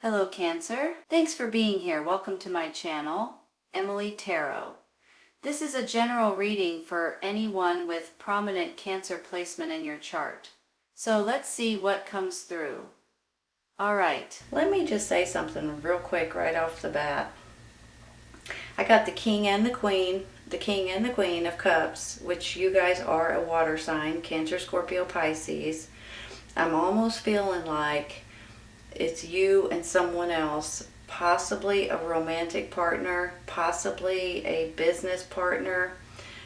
Hello Cancer. Thanks for being here. Welcome to my channel, Emily Tarot. This is a general reading for anyone with prominent Cancer placement in your chart. So let's see what comes through. Alright, let me just say something real quick right off the bat. I got the King and the Queen of Cups, which you guys are a water sign, Cancer, Scorpio, Pisces. I'm almost feeling like it's you and someone else, possibly a romantic partner, possibly a business partner,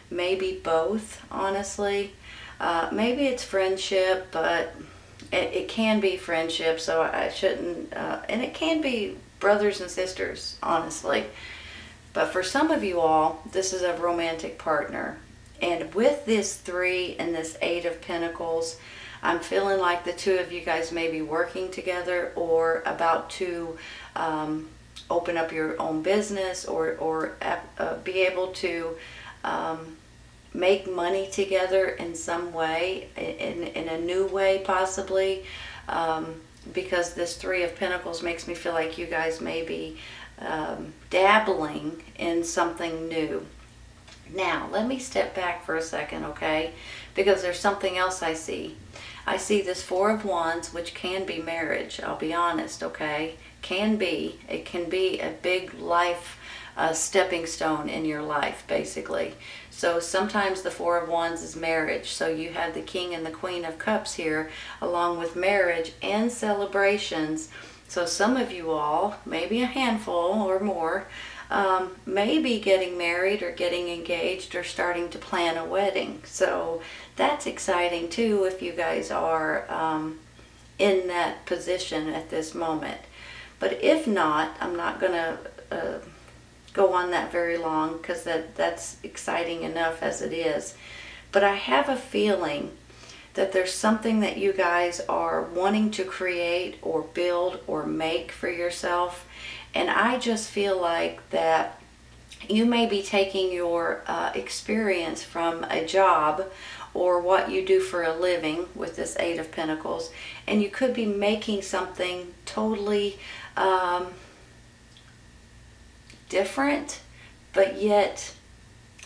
maybe both, honestly. Maybe it's friendship, but it can be friendship, so I shouldn't, and it can be brothers and sisters, honestly. But for some of you all, this is a romantic partner. And with this 3 and this 8 of Pentacles, I'm feeling like the two of you guys may be working together or about to open up your own business or be able to make money together in some way, in a new way possibly, because this 3 of Pentacles makes me feel like you guys may be dabbling in something new. Now, let me step back for a second, okay? Because there's something else I see. I see this 4 of Wands, which can be marriage, I'll be honest, okay? Can be. It can be a big life stepping stone in your life, basically. So sometimes the 4 of Wands is marriage. So you have the King and the Queen of Cups here, along with marriage and celebrations. So some of you all, maybe a handful or more, may be getting married or getting engaged or starting to plan a wedding. So that's exciting too if you guys are in that position at this moment. But if not, I'm not going to go on that very long because that's exciting enough as it is. But I have a feeling that there's something that you guys are wanting to create or build or make for yourself. And I just feel like that you may be taking your experience from a job or what you do for a living with this 8 of Pentacles, and you could be making something totally different, but yet,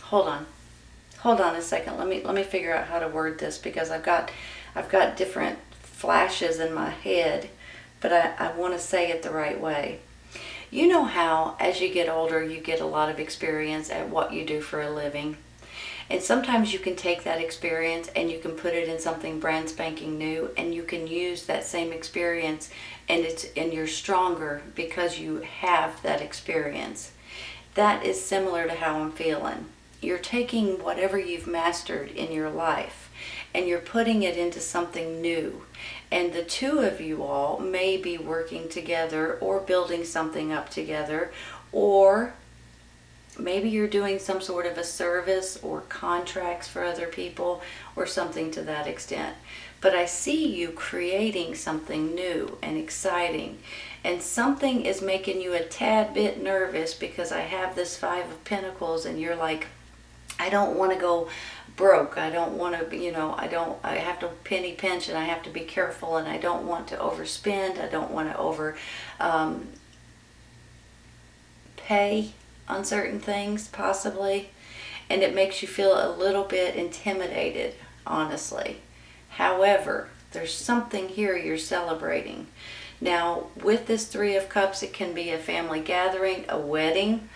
hold on a second. Let me figure out how to word this, because I've got different flashes in my head, but I want to say it the right way. You know how as you get older you get a lot of experience at what you do for a living, and sometimes you can take that experience and you can put it in something brand spanking new, and you can use that same experience and you're stronger because you have that experience. That is similar to how I'm feeling. You're taking whatever you've mastered in your life and you're putting it into something new. And the two of you all may be working together or building something up together, or maybe you're doing some sort of a service or contracts for other people or something to that extent. But I see you creating something new and exciting, and something is making you a tad bit nervous because I have this 5 of Pentacles and you're like, I don't want to go broke. I don't want to, I have to penny pinch and I have to be careful, and I don't want to overspend. I don't want to over pay on certain things possibly. And it makes you feel a little bit intimidated, honestly. However, there's something here you're celebrating. Now, with this 3 of Cups, it can be a family gathering, a wedding,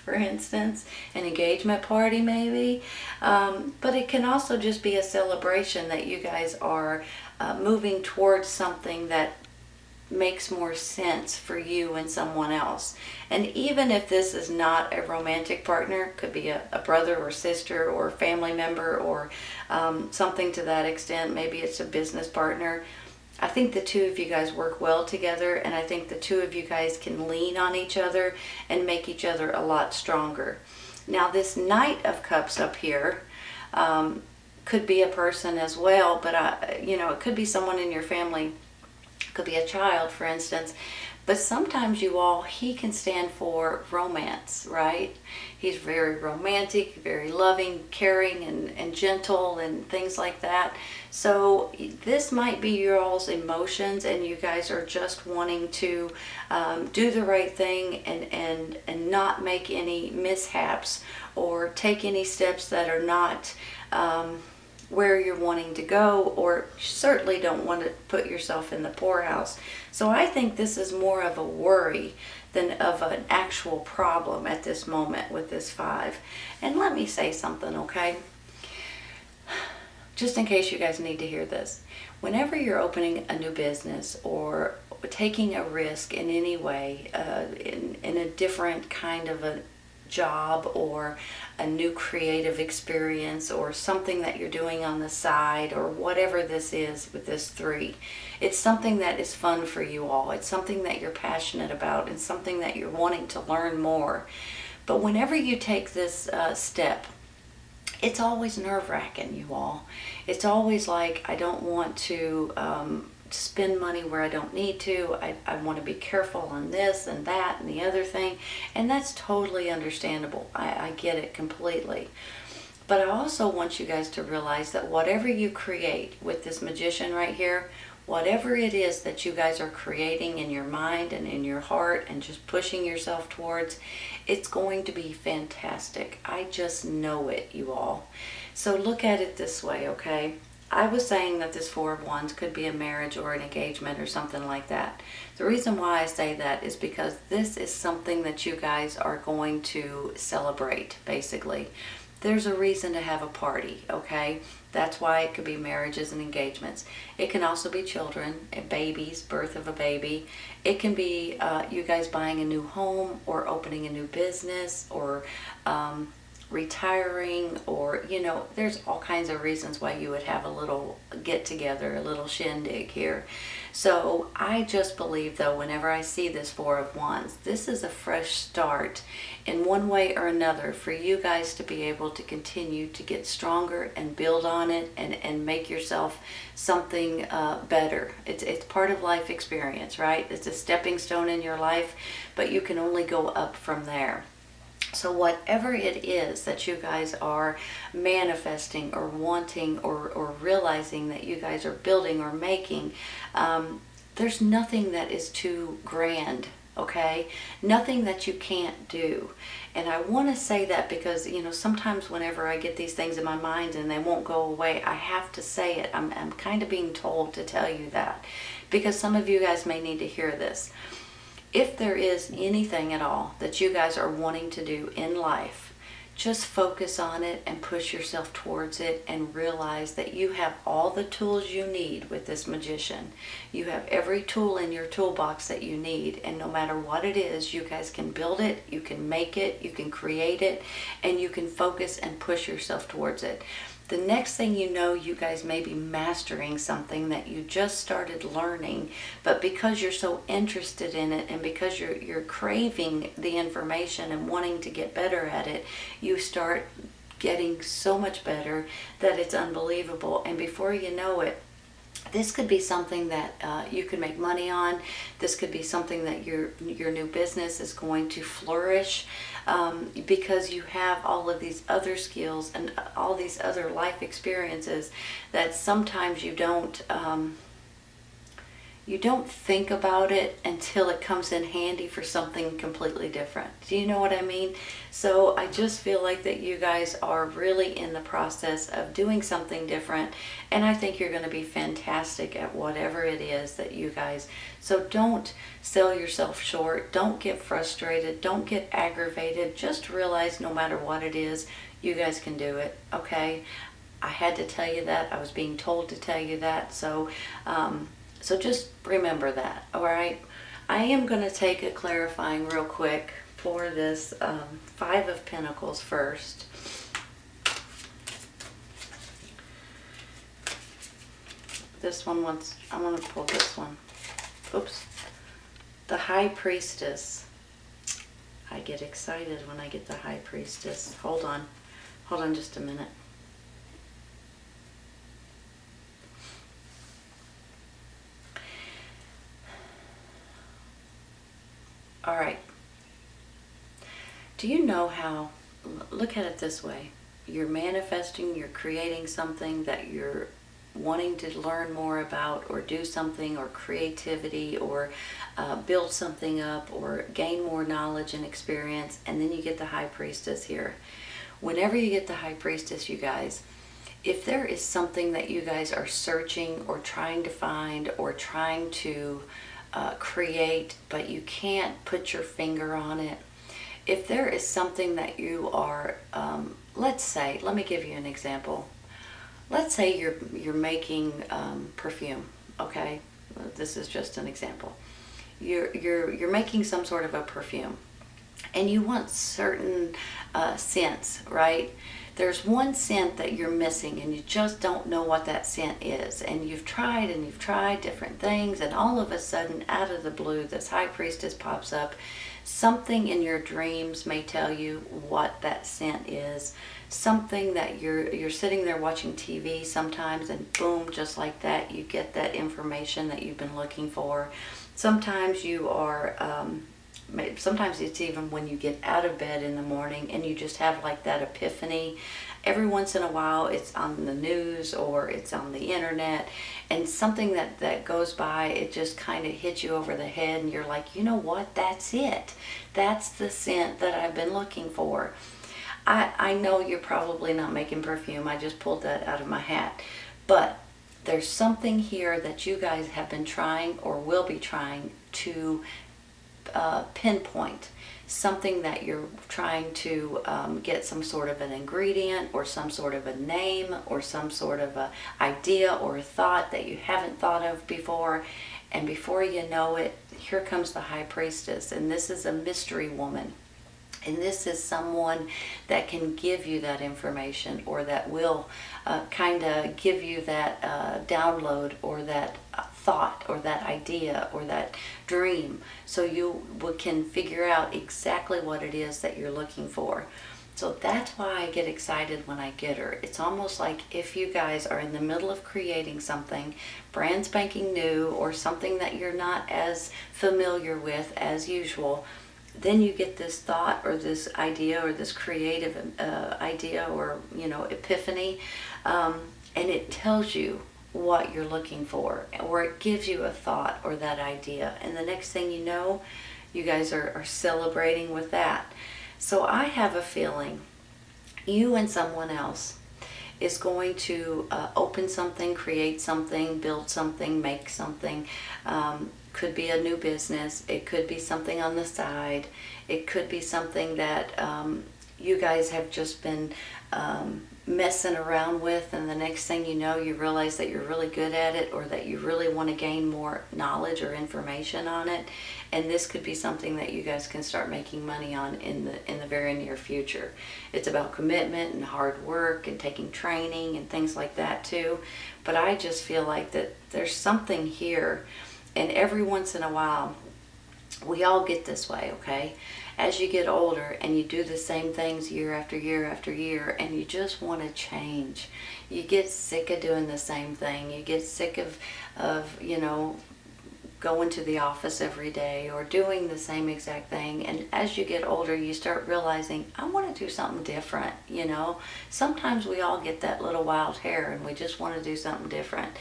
for instance, an engagement party maybe. But it can also just be a celebration that you guys are moving towards something that makes more sense for you and someone else. And even if this is not a romantic partner, could be a brother or sister or family member or something to that extent. Maybe it's a business partner. I think the two of you guys work well together, and I think the two of you guys can lean on each other and make each other a lot stronger. Now, this Knight of Cups up here could be a person as well, but it could be someone in your family. It could be a child, for instance. But sometimes, you all, he can stand for romance, right? He's very romantic, very loving, caring, and gentle, and things like that. So this might be your all's emotions, and you guys are just wanting to do the right thing, and not make any mishaps or take any steps that are not where you're wanting to go, or certainly don't want to put yourself in the poorhouse. So I think this is more of a worry than of an actual problem at this moment with this 5. And let me say something, okay? Just in case you guys need to hear this. Whenever you're opening a new business or taking a risk in any way, in a different kind of a job, or a new creative experience, or something that you're doing on the side, or whatever this is with this 3, it's something that is fun for you all. It's something that you're passionate about, and something that you're wanting to learn more. But whenever you take this step, it's always nerve-wracking, you all. It's always like, I don't want to spend money where I don't need to. I want to be careful on this and that and the other thing. And that's totally understandable. I get it completely. But I also want you guys to realize that whatever you create with this magician right here, whatever it is that you guys are creating in your mind and in your heart and just pushing yourself towards, it's going to be fantastic. I just know it, you all. So look at it this way, okay? I was saying that this 4 of Wands could be a marriage or an engagement or something like that. The reason why I say that is because this is something that you guys are going to celebrate, basically. There's a reason to have a party, okay? That's why it could be marriages and engagements. It can also be children, babies, birth of a baby. It can be you guys buying a new home, or opening a new business, or retiring, or there's all kinds of reasons why you would have a little get together, a little shindig here. So I just believe, though, whenever I see this 4 of Wands, this is a fresh start in one way or another for you guys to be able to continue to get stronger and build on it, and make yourself something better. It's part of life experience, right? It's a stepping stone in your life, but you can only go up from there. So whatever it is that you guys are manifesting or wanting, or realizing that you guys are building or making, there's nothing that is too grand, okay? Nothing that you can't do. And I want to say that because, sometimes whenever I get these things in my mind and they won't go away, I have to say it. I'm kind of being told to tell you that, because some of you guys may need to hear this. If there is anything at all that you guys are wanting to do in life, just focus on it and push yourself towards it, and realize that you have all the tools you need with this magician. You have every tool in your toolbox that you need, and no matter what it is, you guys can build it, you can make it, you can create it, and you can focus and push yourself towards it. The next thing you know, you guys may be mastering something that you just started learning, but because you're so interested in it, and because you're craving the information and wanting to get better at it, you start getting so much better that it's unbelievable. And before you know it, this could be something that you can make money on. This could be something that your new business is going to flourish, because you have all of these other skills and all these other life experiences that sometimes you don't think about it until it comes in handy for something completely different. Do you know what I mean? So I just feel like that you guys are really in the process of doing something different, and I think you're going to be fantastic at whatever it is that you guys. So don't sell yourself short. Don't get frustrated. Don't get aggravated. Just realize, no matter what it is, you guys can do it, okay? I had to tell you that. I was being told to tell you that. So just remember that, all right? I am going to take a clarifying real quick for this 5 of Pentacles first. This one wants, I want to pull this one. Oops. The High Priestess. I get excited when I get the High Priestess. Hold on just a minute. All right. Do you know how, look at it this way. You're manifesting, you're creating something that you're wanting to learn more about, or do something, or creativity, or build something up, or gain more knowledge and experience, and then you get the High Priestess here. Whenever you get the High Priestess, you guys, if there is something that you guys are searching or trying to find or trying to create, but you can't put your finger on it, if there is something that you are, let's say, let me give you an example. Let's say you're making perfume, okay? This is just an example. You're making some sort of a perfume, and you want certain scents, right? There's one scent that you're missing, and you just don't know what that scent is. And you've tried different things, and all of a sudden, out of the blue, this High Priestess pops up. Something in your dreams may tell you what that scent is. Something that you're sitting there watching TV sometimes, and boom, just like that, you get that information that you've been looking for. Sometimes you are, sometimes it's even when you get out of bed in the morning and you just have like that epiphany. Every once in a while it's on the news or it's on the internet, and something that goes by, it just kind of hits you over the head, and you're like, you know what, that's it. That's the scent that I've been looking for. I know you're probably not making perfume. I just pulled that out of my hat. But there's something here that you guys have been trying or will be trying to pinpoint. Something that you're trying to get some sort of an ingredient or some sort of a name or some sort of a idea or a thought that you haven't thought of before. And before you know it, here comes the High Priestess. And this is a mystery woman. And this is someone that can give you that information, or that will kind of give you that download, or that thought, or that idea, or that dream, so you can figure out exactly what it is that you're looking for. So that's why I get excited when I get her. It's almost like if you guys are in the middle of creating something brand spanking new, or something that you're not as familiar with as usual, then you get this thought or this idea or this creative idea, or epiphany, and it tells you what you're looking for, or it gives you a thought or that idea, and the next thing you know, you guys are celebrating with that. So I have a feeling you and someone else is going to open something, create something, build something, make something. Could be a new business. It could be something on the side. It could be something that you guys have just been messing around with, and the next thing you know, you realize that you're really good at it, or that you really want to gain more knowledge or information on it. And this could be something that you guys can start making money on in the very near future. It's about commitment and hard work and taking training and things like that too. But I just feel like that there's something here. And every once in a while, we all get this way, okay? As you get older and you do the same things year after year after year, and you just want to change. You get sick of doing the same thing. You get sick of going to the office every day or doing the same exact thing. And as you get older, you start realizing, I want to do something different, Sometimes we all get that little wild hair and we just want to do something different.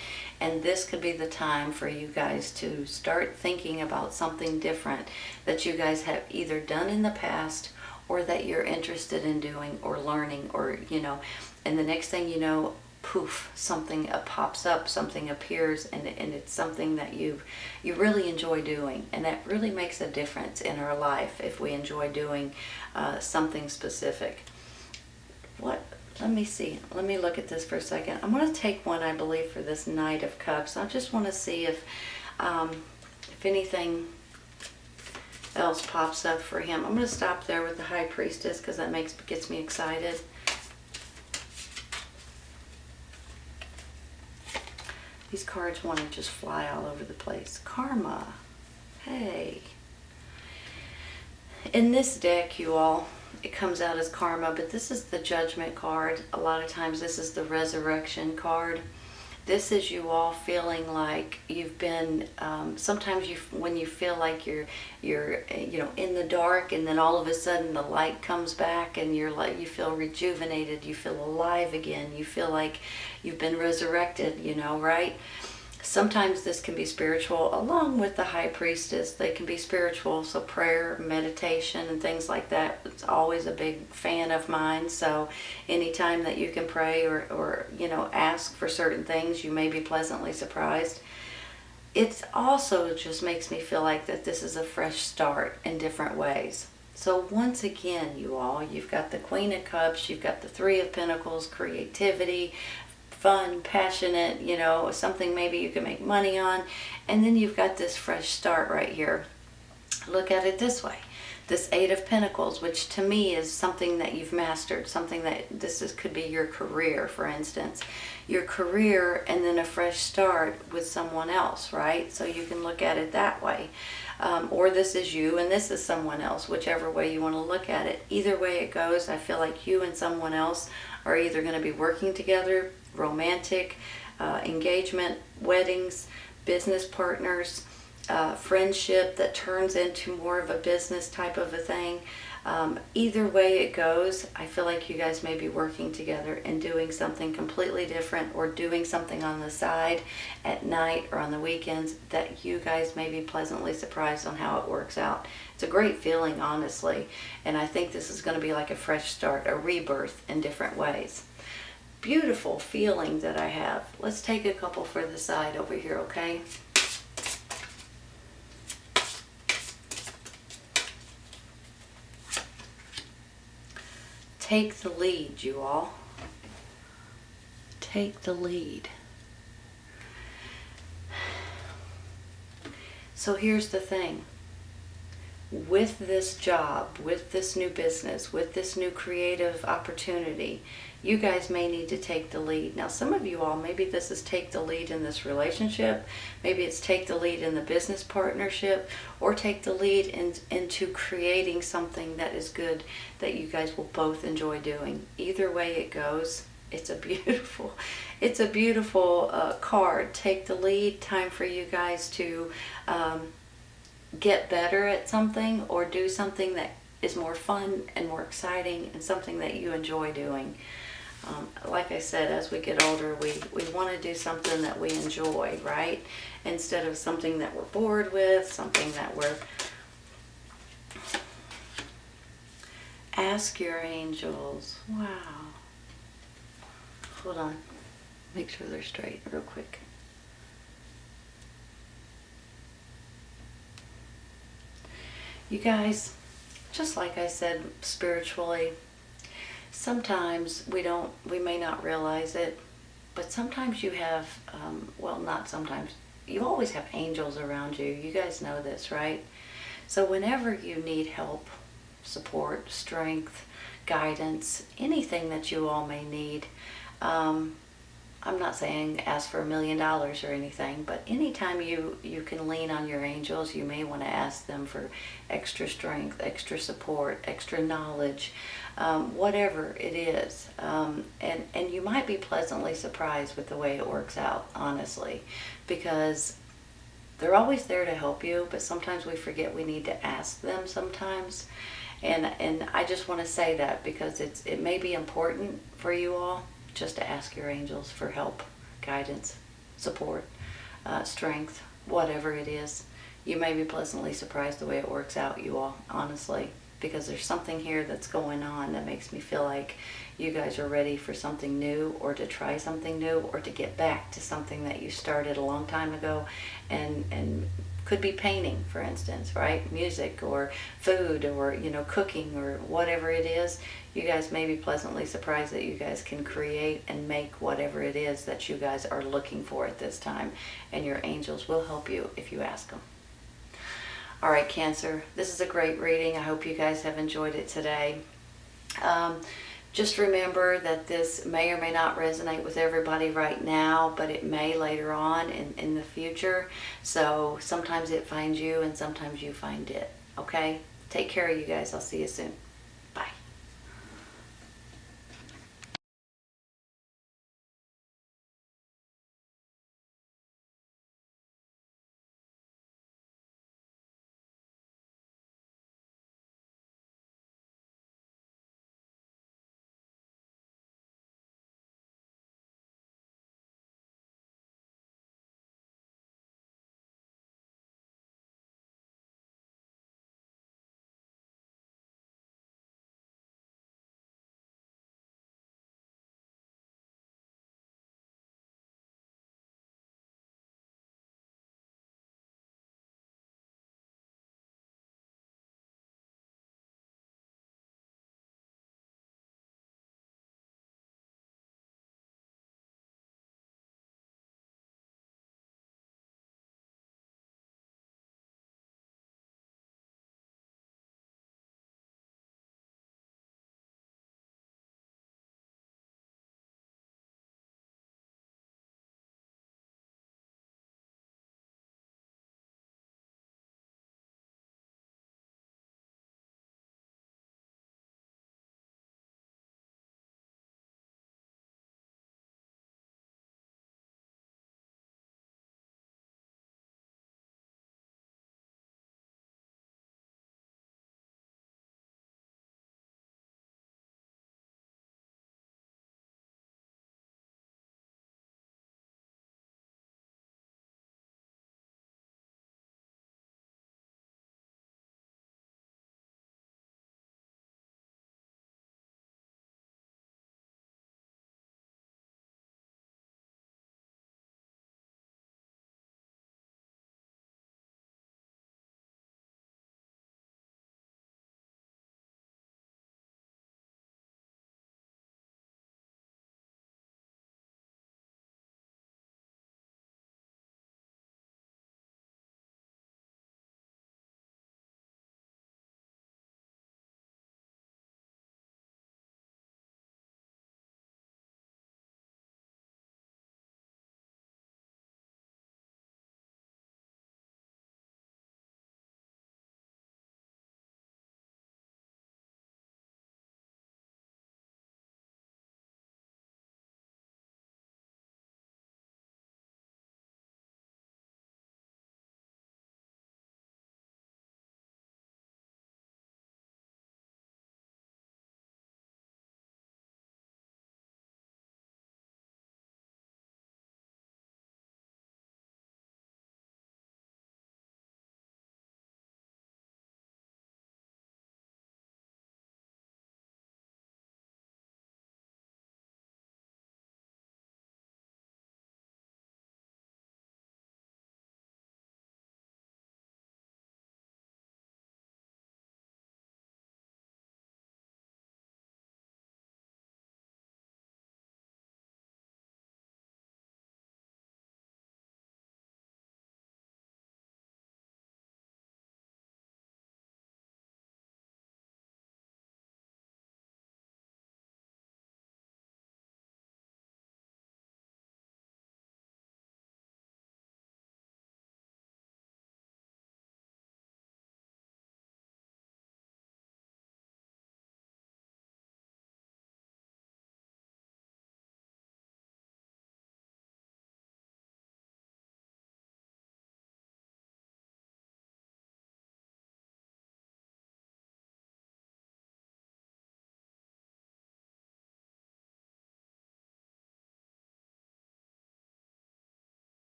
And this could be the time for you guys to start thinking about something different that you guys have either done in the past, or that you're interested in doing or learning, or, and the next thing you know, poof, something pops up, something appears, and it's something that you really enjoy doing. And that really makes a difference in our life if we enjoy doing something specific. Let me see. Let me look at this for a second. I'm going to take one, I believe, for this Knight of Cups. I just want to see if anything else pops up for him. I'm going to stop there with the High Priestess because that gets me excited. These cards want to just fly all over the place. Karma. Hey. In this deck, you all, it comes out as karma, but this is the Judgment card. A lot of times this is the Resurrection card. This is you all feeling like you've been, sometimes when you feel like you're in the dark, and then all of a sudden the light comes back, and you feel rejuvenated, you feel alive again, you feel like you've been resurrected, right? Sometimes this can be spiritual, along with the high priestess. They can be spiritual, so prayer, meditation, and things like that. It's always a big fan of mine. So anytime that you can pray or ask for certain things, you may be pleasantly surprised. It also just makes me feel like that this is a fresh start in different ways. So once again, you all, you've got the Queen of Cups, you've got the Three of Pentacles, creativity, fun, passionate, something maybe you can make money on. And then you've got this fresh start right here. Look at it this way. This Eight of Pentacles, which to me is something that you've mastered, something that could be your career, for instance. Your career, and then a fresh start with someone else, right? So you can look at it that way. Or this is you and this is someone else, whichever way you want to look at it. Either way it goes, I feel like you and someone else are either going to be working together, romantic, engagement, weddings, business partners, friendship that turns into more of a business type of a thing. Either way it goes, I feel like you guys may be working together and doing something completely different, or doing something on the side at night or on the weekends that you guys may be pleasantly surprised on how it works out. It's a great feeling, honestly, and I think this is going to be like a fresh start, a rebirth in different ways. Beautiful feeling that I have. Let's take a couple for the side over here, okay? Take the lead, you all. Take the lead. So here's the thing. With this job, with this new business, with this new creative opportunity, you guys may need to take the lead. Now, some of you all, maybe this is take the lead in this relationship, maybe it's take the lead in the business partnership, or take the lead into creating something that is good, that you guys will both enjoy doing. Either way it goes, it's a beautiful card. Take the lead. Time for you guys to get better at something, or do something that is more fun and more exciting, and something that you enjoy doing. Like I said, as we get older, we want to do something that we enjoy, right? Instead of something that we're bored with, something that we're... Ask your angels. Wow. Hold on. Make sure they're straight real quick. You guys, just like I said, spiritually, sometimes we may not realize it, but sometimes you have, well, not sometimes, you always have angels around you. You guys know this, right? So whenever you need help, support, strength, guidance, anything that you all may need, I'm not saying ask for $1 million or anything, but anytime you can lean on your angels, you may want to ask them for extra strength, extra support, extra knowledge, whatever it is. And you might be pleasantly surprised with the way it works out, honestly, because they're always there to help you, but sometimes we forget we need to ask them sometimes. And I just want to say that because it may be important for you all just to ask your angels for help, guidance, support, strength, whatever it is. You may be pleasantly surprised the way it works out, you all, honestly, because there's something here that's going on that makes me feel like you guys are ready for something new, or to try something new, or to get back to something that you started a long time ago, and could be painting, for instance, right? Music or food, or cooking, or whatever it is. You guys may be pleasantly surprised that you guys can create and make whatever it is that you guys are looking for at this time, and your angels will help you if you ask them. All right, Cancer, this is a great reading. I hope you guys have enjoyed it today. Just remember that this may or may not resonate with everybody right now, but it may later on in the future. So sometimes it finds you and sometimes you find it. Okay? Take care of you guys. I'll see you soon.